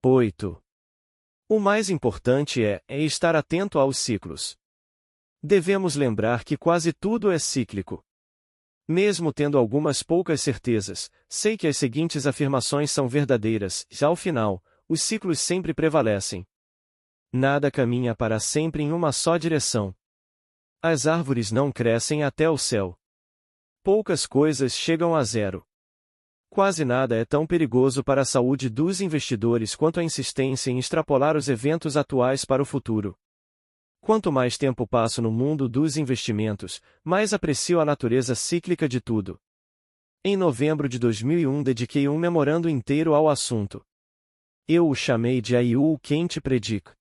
8. O mais importante é estar atento aos ciclos. Devemos lembrar que quase tudo é cíclico. Mesmo tendo algumas poucas certezas, sei que as seguintes afirmações são verdadeiras, já ao final, os ciclos sempre prevalecem. Nada caminha para sempre em uma só direção. As árvores não crescem até o céu. Poucas coisas chegam a zero. Quase nada é tão perigoso para a saúde dos investidores quanto a insistência em extrapolar os eventos atuais para o futuro. Quanto mais tempo passo no mundo dos investimentos, mais aprecio a natureza cíclica de tudo. Em novembro de 2001 dediquei um memorando inteiro ao assunto. Eu o chamei de A You Can't Predict.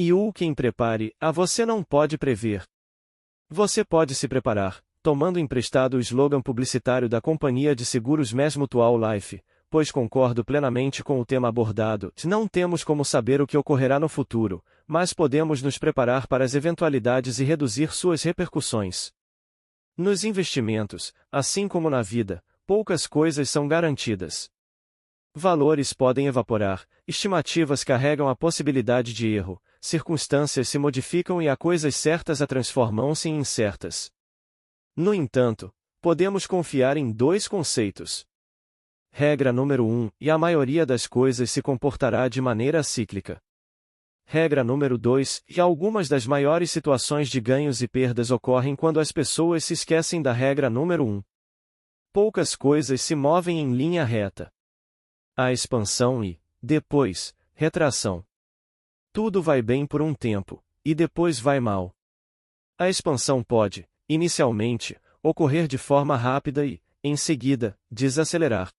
You Can Prepare, a você não pode prever. Você pode se preparar, tomando emprestado o slogan publicitário da companhia de seguros Mass Mutual Life, pois concordo plenamente com o tema abordado. Não temos como saber o que ocorrerá no futuro, mas podemos nos preparar para as eventualidades e reduzir suas repercussões. Nos investimentos, assim como na vida, poucas coisas são garantidas. Valores podem evaporar, estimativas carregam a possibilidade de erro, circunstâncias se modificam e há coisas certas a transformam-se em incertas. No entanto, podemos confiar em dois conceitos. Regra número 1, e a maioria das coisas se comportará de maneira cíclica. Regra número 2, e algumas das maiores situações de ganhos e perdas ocorrem quando as pessoas se esquecem da regra número 1. Poucas coisas se movem em linha reta. Há expansão e, depois, retração. Tudo vai bem por um tempo, e depois vai mal. A expansão pode, inicialmente, ocorrer de forma rápida e, em seguida, desacelerar.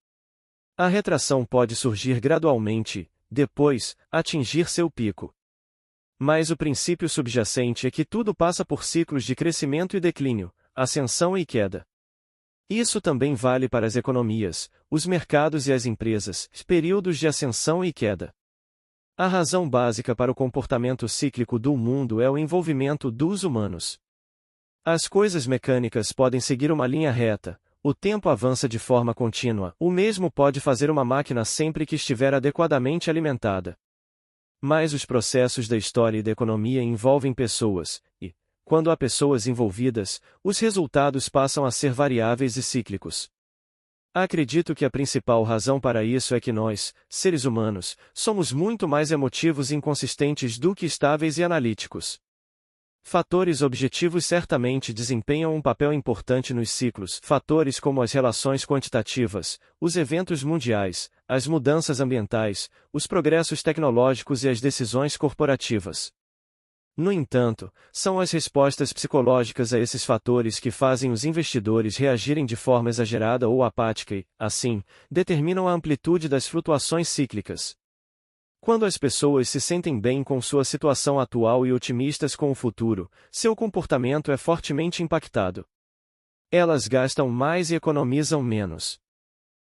A retração pode surgir gradualmente e, depois, atingir seu pico. Mas o princípio subjacente é que tudo passa por ciclos de crescimento e declínio, ascensão e queda. Isso também vale para as economias, os mercados e as empresas, períodos de ascensão e queda. A razão básica para o comportamento cíclico do mundo é o envolvimento dos humanos. As coisas mecânicas podem seguir uma linha reta, o tempo avança de forma contínua, o mesmo pode fazer uma máquina sempre que estiver adequadamente alimentada. Mas os processos da história e da economia envolvem pessoas, e, quando há pessoas envolvidas, os resultados passam a ser variáveis e cíclicos. Acredito que a principal razão para isso é que nós, seres humanos, somos muito mais emotivos e inconsistentes do que estáveis e analíticos. Fatores objetivos certamente desempenham um papel importante nos ciclos, fatores como as relações quantitativas, os eventos mundiais, as mudanças ambientais, os progressos tecnológicos e as decisões corporativas. No entanto, são as respostas psicológicas a esses fatores que fazem os investidores reagirem de forma exagerada ou apática e, assim, determinam a amplitude das flutuações cíclicas. Quando as pessoas se sentem bem com sua situação atual e otimistas com o futuro, seu comportamento é fortemente impactado. Elas gastam mais e economizam menos.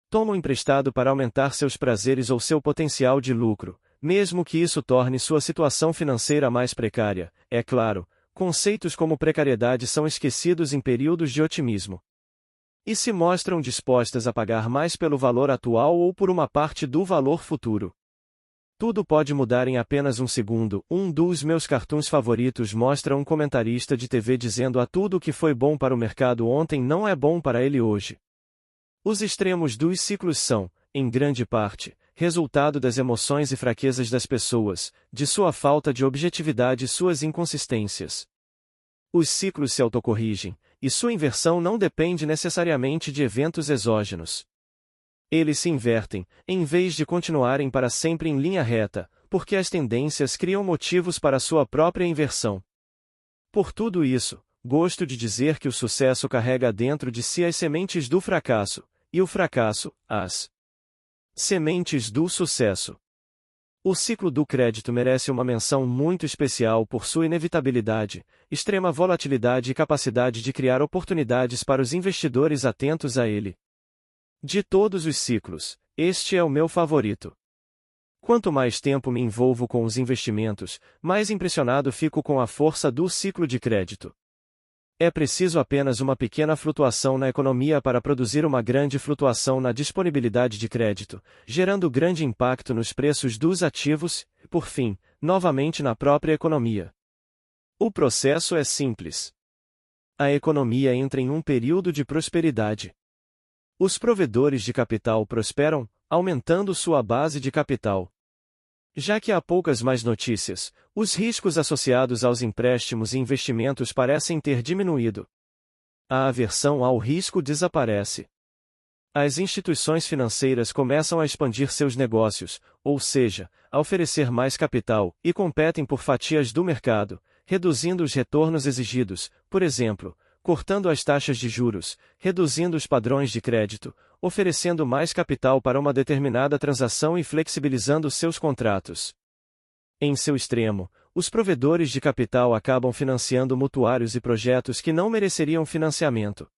Tomam emprestado para aumentar seus prazeres ou seu potencial de lucro, mesmo que isso torne sua situação financeira mais precária. É claro, conceitos como precariedade são esquecidos em períodos de otimismo. E se mostram dispostas a pagar mais pelo valor atual ou por uma parte do valor futuro. Tudo pode mudar em apenas um segundo. Um dos meus cartoons favoritos mostra um comentarista de TV dizendo a tudo que foi bom para o mercado ontem não é bom para ele hoje. Os extremos dos ciclos são, em grande parte, resultado das emoções e fraquezas das pessoas, de sua falta de objetividade e suas inconsistências. Os ciclos se autocorrigem, e sua inversão não depende necessariamente de eventos exógenos. Eles se invertem, em vez de continuarem para sempre em linha reta, porque as tendências criam motivos para sua própria inversão. Por tudo isso, gosto de dizer que o sucesso carrega dentro de si as sementes do fracasso, e o fracasso, as sementes do sucesso. O ciclo do crédito merece uma menção muito especial por sua inevitabilidade, extrema volatilidade e capacidade de criar oportunidades para os investidores atentos a ele. De todos os ciclos, este é o meu favorito. Quanto mais tempo me envolvo com os investimentos, mais impressionado fico com a força do ciclo de crédito. É preciso apenas uma pequena flutuação na economia para produzir uma grande flutuação na disponibilidade de crédito, gerando grande impacto nos preços dos ativos e, por fim, novamente na própria economia. O processo é simples. A economia entra em um período de prosperidade. Os provedores de capital prosperam, aumentando sua base de capital. Já que há poucas mais notícias, os riscos associados aos empréstimos e investimentos parecem ter diminuído. A aversão ao risco desaparece. As instituições financeiras começam a expandir seus negócios, ou seja, a oferecer mais capital, e competem por fatias do mercado, reduzindo os retornos exigidos, por exemplo, cortando as taxas de juros, reduzindo os padrões de crédito, oferecendo mais capital para uma determinada transação e flexibilizando seus contratos. Em seu extremo, os provedores de capital acabam financiando mutuários e projetos que não mereceriam financiamento.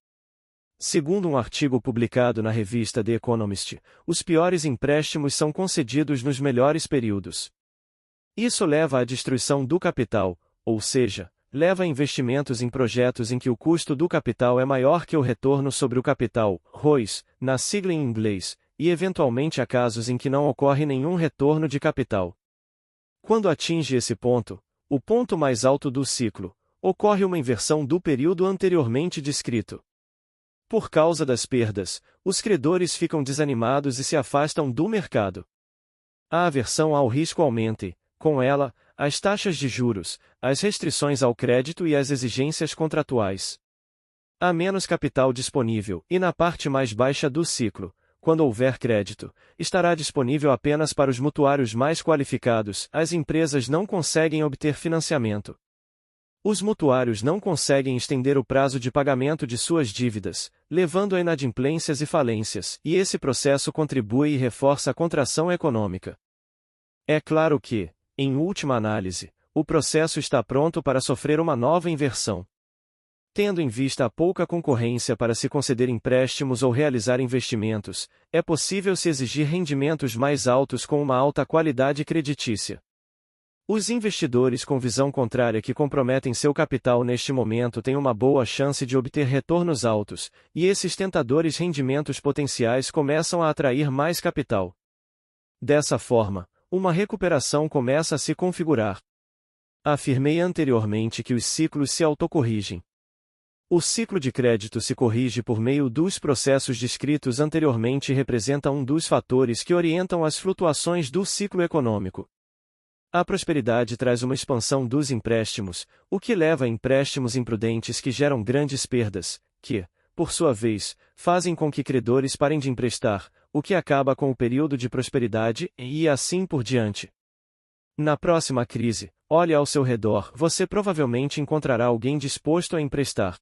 Segundo um artigo publicado na revista The Economist, os piores empréstimos são concedidos nos melhores períodos. Isso leva à destruição do capital, ou seja, leva a investimentos em projetos em que o custo do capital é maior que o retorno sobre o capital, ROIs, na sigla em inglês, e eventualmente a casos em que não ocorre nenhum retorno de capital. Quando atinge esse ponto, o ponto mais alto do ciclo, ocorre uma inversão do período anteriormente descrito. Por causa das perdas, os credores ficam desanimados e se afastam do mercado. A aversão ao risco aumenta e, com ela, as taxas de juros, as restrições ao crédito e as exigências contratuais. Há menos capital disponível e na parte mais baixa do ciclo, quando houver crédito, estará disponível apenas para os mutuários mais qualificados. As empresas não conseguem obter financiamento. Os mutuários não conseguem estender o prazo de pagamento de suas dívidas, levando a inadimplências e falências, e esse processo contribui e reforça a contração econômica. É claro que, em última análise, o processo está pronto para sofrer uma nova inversão. Tendo em vista a pouca concorrência para se conceder empréstimos ou realizar investimentos, é possível se exigir rendimentos mais altos com uma alta qualidade creditícia. Os investidores com visão contrária que comprometem seu capital neste momento têm uma boa chance de obter retornos altos, e esses tentadores rendimentos potenciais começam a atrair mais capital. Dessa forma, uma recuperação começa a se configurar. Afirmei anteriormente que os ciclos se autocorrigem. O ciclo de crédito se corrige por meio dos processos descritos anteriormente e representa um dos fatores que orientam as flutuações do ciclo econômico. A prosperidade traz uma expansão dos empréstimos, o que leva a empréstimos imprudentes que geram grandes perdas, que, por sua vez, fazem com que credores parem de emprestar, o que acaba com o período de prosperidade e assim por diante. Na próxima crise, olhe ao seu redor, você provavelmente encontrará alguém disposto a emprestar.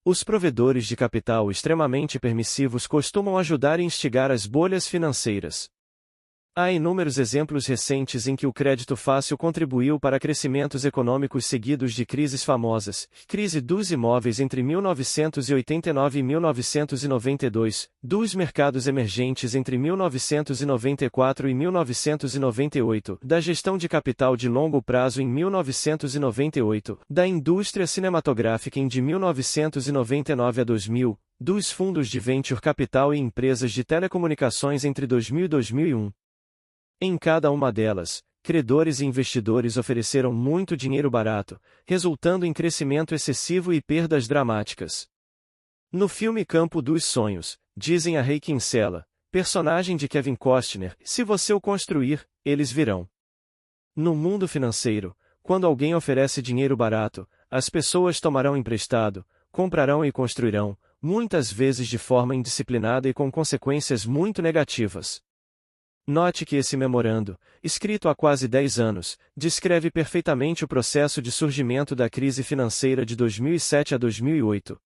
Os provedores de capital extremamente permissivos costumam ajudar e instigar as bolhas financeiras. Há inúmeros exemplos recentes em que o crédito fácil contribuiu para crescimentos econômicos seguidos de crises famosas, crise dos imóveis entre 1989 e 1992, dos mercados emergentes entre 1994 e 1998, da gestão de capital de longo prazo em 1998, da indústria cinematográfica em de 1999 a 2000, dos fundos de venture capital e empresas de telecomunicações entre 2000 e 2001. Em cada uma delas, credores e investidores ofereceram muito dinheiro barato, resultando em crescimento excessivo e perdas dramáticas. No filme Campo dos Sonhos, dizem a Ray Kinsella, personagem de Kevin Costner, se você o construir, eles virão. No mundo financeiro, quando alguém oferece dinheiro barato, as pessoas tomarão emprestado, comprarão e construirão, muitas vezes de forma indisciplinada e com consequências muito negativas. Note que esse memorando, escrito há quase 10 anos, descreve perfeitamente o processo de surgimento da crise financeira de 2007 a 2008.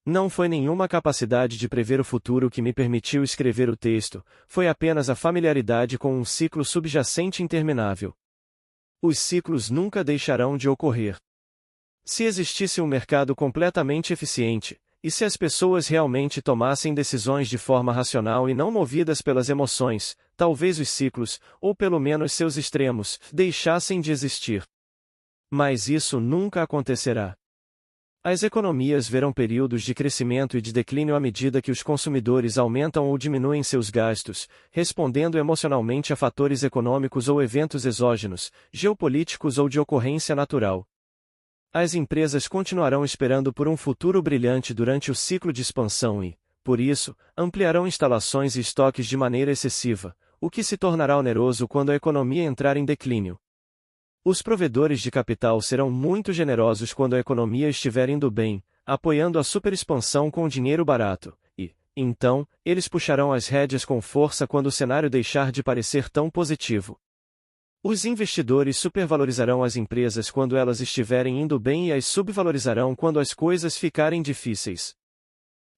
Não foi nenhuma capacidade de prever o futuro que me permitiu escrever o texto, foi apenas a familiaridade com um ciclo subjacente interminável. Os ciclos nunca deixarão de ocorrer. Se existisse um mercado completamente eficiente, e se as pessoas realmente tomassem decisões de forma racional e não movidas pelas emoções, talvez os ciclos, ou pelo menos seus extremos, deixassem de existir. Mas isso nunca acontecerá. As economias verão períodos de crescimento e de declínio à medida que os consumidores aumentam ou diminuem seus gastos, respondendo emocionalmente a fatores econômicos ou eventos exógenos, geopolíticos ou de ocorrência natural. As empresas continuarão esperando por um futuro brilhante durante o ciclo de expansão e, por isso, ampliarão instalações e estoques de maneira excessiva, o que se tornará oneroso quando a economia entrar em declínio. Os provedores de capital serão muito generosos quando a economia estiver indo bem, apoiando a superexpansão com dinheiro barato, e, então, eles puxarão as rédeas com força quando o cenário deixar de parecer tão positivo. Os investidores supervalorizarão as empresas quando elas estiverem indo bem e as subvalorizarão quando as coisas ficarem difíceis.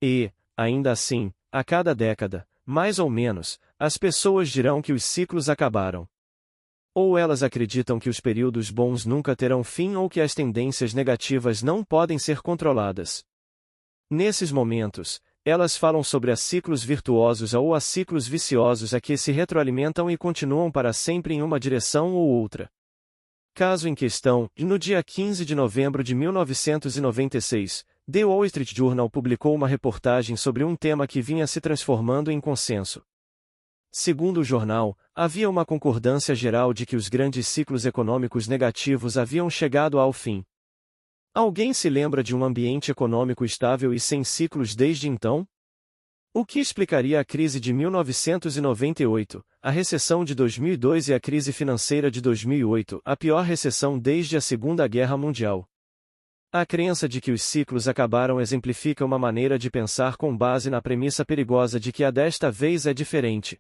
E, ainda assim, a cada década, mais ou menos, as pessoas dirão que os ciclos acabaram. Ou elas acreditam que os períodos bons nunca terão fim ou que as tendências negativas não podem ser controladas. Nesses momentos, elas falam sobre a ciclos virtuosos ou a ciclos viciosos a que se retroalimentam e continuam para sempre em uma direção ou outra. Caso em questão, no dia 15 de novembro de 1996, The Wall Street Journal publicou uma reportagem sobre um tema que vinha se transformando em consenso. Segundo o jornal, havia uma concordância geral de que os grandes ciclos econômicos negativos haviam chegado ao fim. Alguém se lembra de um ambiente econômico estável e sem ciclos desde então? O que explicaria a crise de 1998, a recessão de 2002 e a crise financeira de 2008, a pior recessão desde a Segunda Guerra Mundial? A crença de que os ciclos acabaram exemplifica uma maneira de pensar com base na premissa perigosa de que a desta vez é diferente.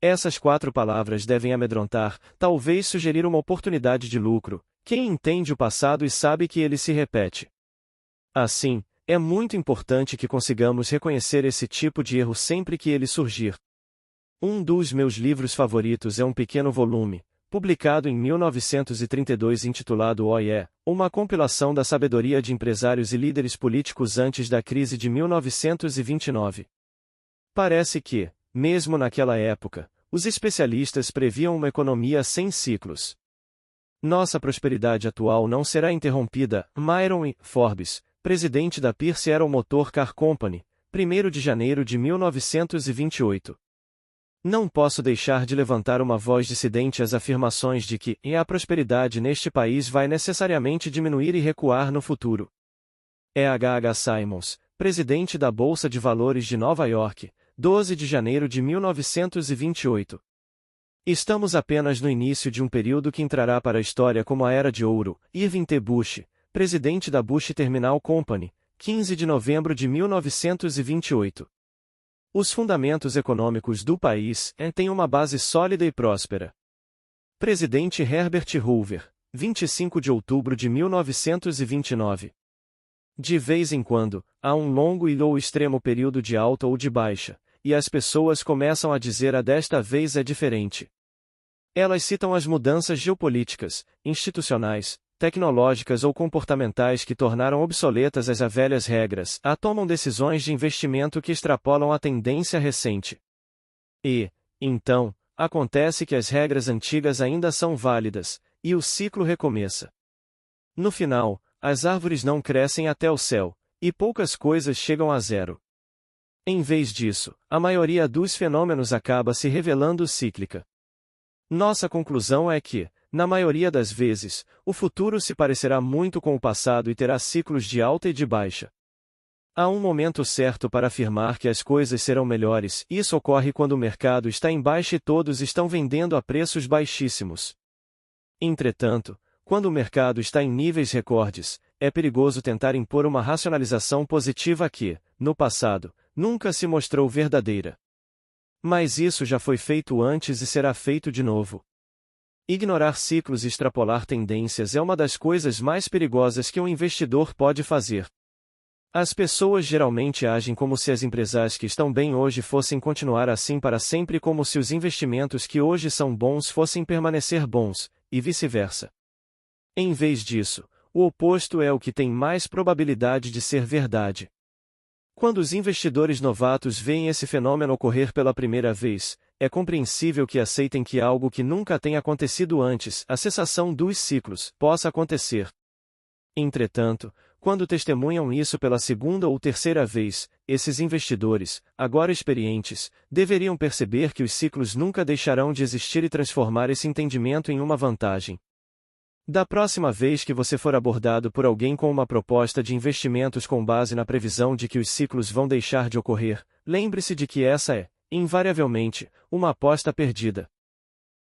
Essas 4 palavras devem amedrontar, talvez sugerir uma oportunidade de lucro, quem entende o passado e sabe que ele se repete. Assim, é muito importante que consigamos reconhecer esse tipo de erro sempre que ele surgir. Um dos meus livros favoritos é um pequeno volume, publicado em 1932 intitulado OIE, uma compilação da sabedoria de empresários e líderes políticos antes da crise de 1929. Parece que, mesmo naquela época, os especialistas previam uma economia sem ciclos. Nossa prosperidade atual não será interrompida. Myron E. Forbes, presidente da Pierce Arrow Motor Car Company, 1º de janeiro de 1928. Não posso deixar de levantar uma voz dissidente às afirmações de que a prosperidade neste país vai necessariamente diminuir e recuar no futuro. H. Simons, presidente da Bolsa de Valores de Nova York, 12 de janeiro de 1928. Estamos apenas no início de um período que entrará para a história como a Era de Ouro. Irving T. Bush, presidente da Bush Terminal Company, 15 de novembro de 1928. Os fundamentos econômicos do país têm uma base sólida e próspera. Presidente Herbert Hoover, 25 de outubro de 1929. De vez em quando, há um longo ou extremo período de alta ou de baixa, e as pessoas começam a dizer a desta vez é diferente. Elas citam as mudanças geopolíticas, institucionais, tecnológicas ou comportamentais que tornaram obsoletas as velhas regras, tomam decisões de investimento que extrapolam a tendência recente. E, então, acontece que as regras antigas ainda são válidas, e o ciclo recomeça. No final, as árvores não crescem até o céu, e poucas coisas chegam a zero. Em vez disso, a maioria dos fenômenos acaba se revelando cíclica. Nossa conclusão é que, na maioria das vezes, o futuro se parecerá muito com o passado e terá ciclos de alta e de baixa. Há um momento certo para afirmar que as coisas serão melhores, e isso ocorre quando o mercado está em baixa e todos estão vendendo a preços baixíssimos. Entretanto, quando o mercado está em níveis recordes, é perigoso tentar impor uma racionalização positiva que, no passado, nunca se mostrou verdadeira. Mas isso já foi feito antes e será feito de novo. Ignorar ciclos e extrapolar tendências é uma das coisas mais perigosas que um investidor pode fazer. As pessoas geralmente agem como se as empresas que estão bem hoje fossem continuar assim para sempre, como se os investimentos que hoje são bons fossem permanecer bons, e vice-versa. Em vez disso, o oposto é o que tem mais probabilidade de ser verdade. Quando os investidores novatos veem esse fenômeno ocorrer pela primeira vez, é compreensível que aceitem que algo que nunca tenha acontecido antes, a cessação dos ciclos, possa acontecer. Entretanto, Quando testemunham isso pela segunda ou terceira vez, esses investidores, agora experientes, deveriam perceber que os ciclos nunca deixarão de existir e transformar esse entendimento em uma vantagem. Da próxima vez que você for abordado por alguém com uma proposta de investimentos com base na previsão de que os ciclos vão deixar de ocorrer, lembre-se de que essa é, invariavelmente, uma aposta perdida.